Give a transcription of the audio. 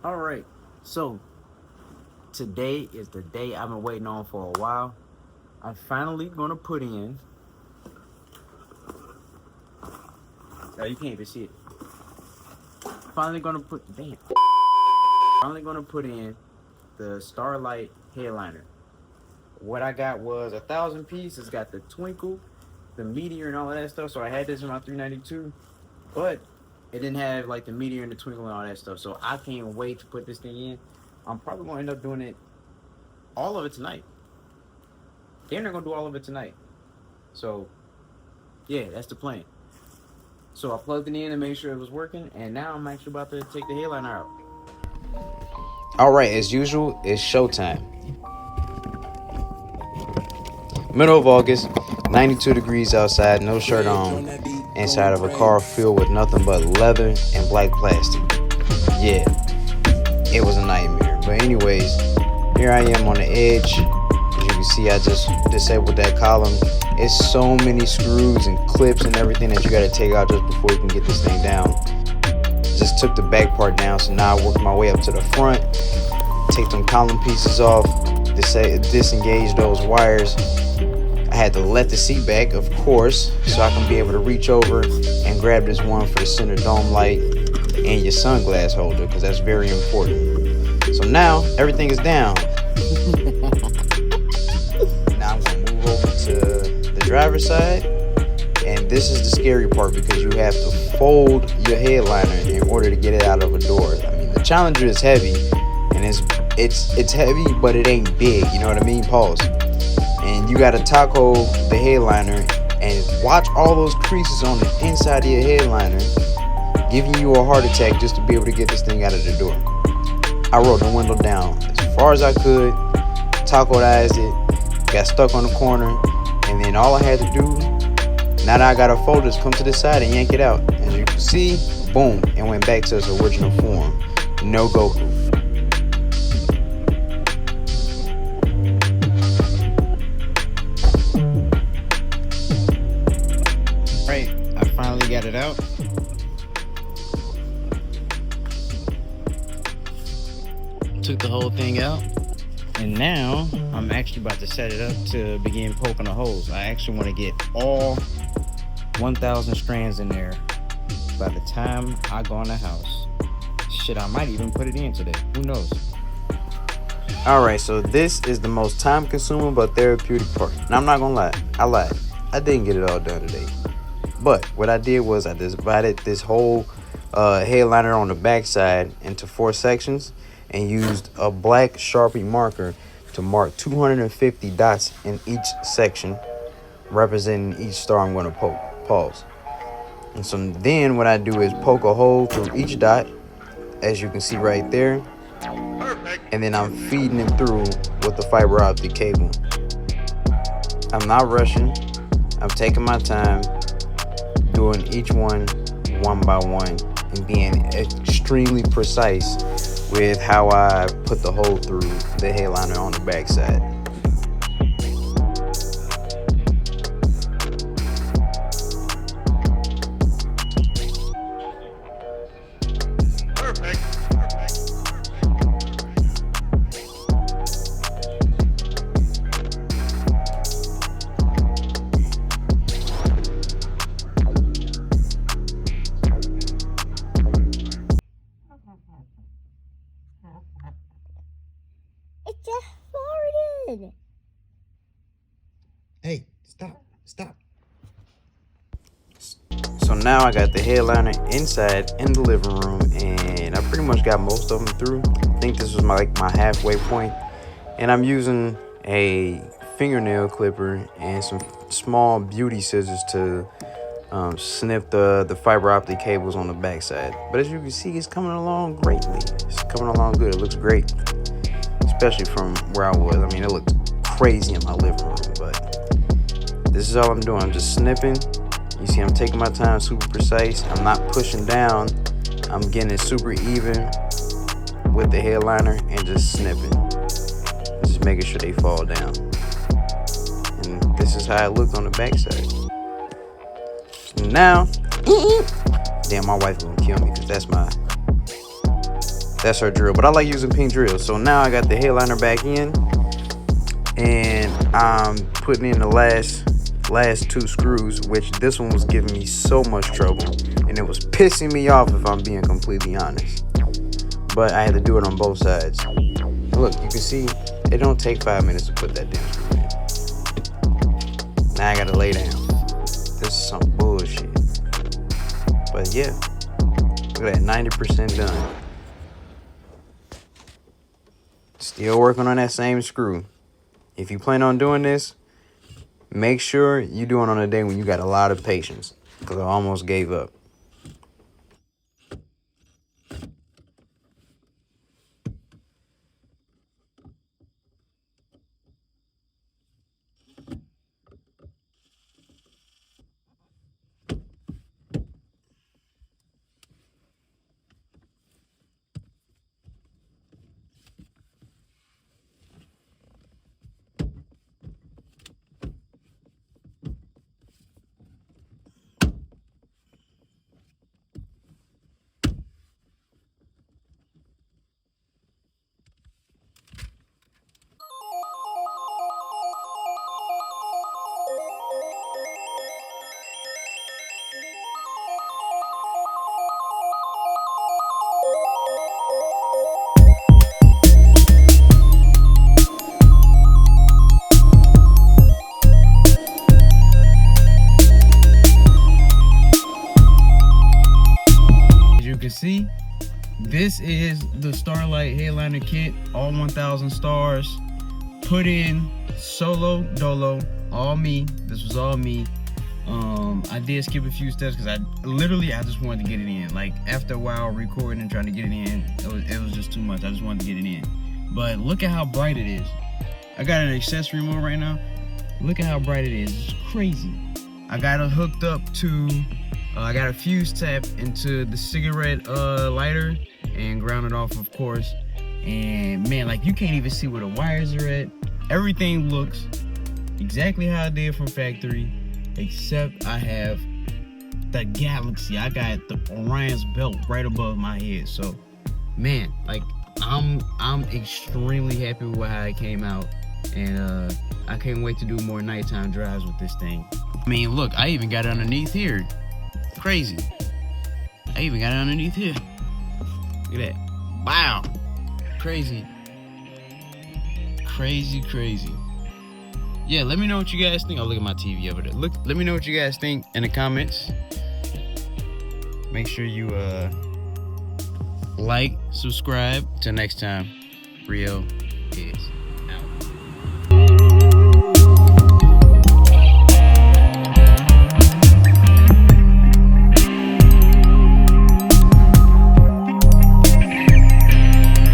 All right, so today is the day I've been waiting on for a while. I'm finally gonna put in. Oh, you can't even see it. Finally gonna put. Damn. Finally gonna put in the Starlight headliner. What I got was 1,000 piece. It's got the twinkle, the meteor, and all of that stuff. So I had this in my 392, but it didn't have like the meteor and the twinkle and all that stuff. So I can't wait to put this thing in. I'm probably gonna end up doing it, all of it tonight. They're not gonna do all of it tonight. So yeah, that's the plan. So I plugged it in and made sure it was working, and now I'm actually about to take the headliner out. All right, as usual, it's showtime. Middle of August, 92 degrees outside, no shirt on, inside of a car filled with nothing but leather and black plastic. Yeah, it was a nightmare. But anyways, here I am on the edge. As you can see, I just disabled that column. It's so many screws and clips and everything that you got to take out just before you can get this thing down. Just took the back part down, so now I worked my way up to the front, take them column pieces off, disengage those wires. I had to let the seat back, of course, so I can be able to reach over and grab this one for the center dome light and your sunglass holder, because that's very important. So now everything is down. Now I'm going to move over to the driver's side, and this is the scary part because you have to fold your headliner in order to get it out of a door. I mean, the Challenger is heavy, and it's heavy, but it ain't big. You know what I mean? Pause. And you gotta taco the headliner and watch all those creases on the inside of your headliner, giving you a heart attack just to be able to get this thing out of the door. I rolled the window down as far as I could, tacoized it, got stuck on the corner, and then all I had to do, now that I got a folder, is come to the side and yank it out. As you can see, boom, it went back to its original form. No Goku. I finally got it out. Took the whole thing out, and now I'm actually about to set it up to begin poking the holes. I actually want to get all 1,000 strands in there by the time I go in the house. Shit, I might even put it in today. Who knows? Alright, so this is the most time consuming but therapeutic part. Now I'm not gonna lie, I lied. I didn't get it all done today. But what I did was I divided this whole headliner on the backside into 4 sections and used a black Sharpie marker to mark 250 dots in each section, representing each star I'm going to poke. Pause. And so then what I do is poke a hole through each dot, as you can see right there. And then I'm feeding it through with the fiber optic cable. I'm not rushing. I'm taking my time, doing each one by one, and being extremely precise with how I put the hole through the headliner on the backside. It just farted. Hey, stop. So now I got the headliner inside in the living room, and I pretty much got most of them through. I think this was my halfway point, and I'm using a fingernail clipper and some small beauty scissors to snip the fiber optic cables on the backside. But as you can see, it's coming along greatly. It's coming along good. It looks great, especially from where I was. I mean, it looked crazy in my living room, but this is all I'm doing. I'm just snipping. You see, I'm taking my time, super precise. I'm not pushing down. I'm getting it super even with the headliner and just snipping. Just making sure they fall down. And this is how it looked on the backside. Now, damn, my wife is gonna kill me because that's my That's her drill, but I like using pink drills. So now I got the headliner back in, and I'm putting in the last 2 screws, which this one was giving me so much trouble, and it was pissing me off if I'm being completely honest. But I had to do it on both sides. Look, you can see it don't take 5 minutes to put that damn screw in. Now I gotta lay down. This is some bullshit. But yeah, look at that, 90% done. Still working on that same screw. If you plan on doing this, make sure you do it on a day when you got a lot of patience, because I almost gave up. See, this is the Starlight headliner kit, all 1000 stars, put in solo dolo, all me. This was all me. I did skip a few steps because I just wanted to get it in. Like, after a while recording and trying to get it in, it was just too much. I just wanted to get it in. But look at how bright it is. I got an accessory mode right now. Look at how bright it is. It's crazy. I got it hooked up to I got a fuse tap into the cigarette lighter and grounded off, of course. And man, like, you can't even see where the wires are at. Everything looks exactly how I did from factory, except I have the Galaxy. I got the Orion's belt right above my head. So man, like, I'm extremely happy with how it came out, and I can't wait to do more nighttime drives with this thing. I mean, look, I even got it underneath here. Crazy. I even got it underneath here. Look at that. Wow. Crazy. Crazy. Yeah, let me know what you guys think. Oh, look at my TV over there. Let me know what you guys think in the comments. Make sure you like, subscribe. Till next time. Rio.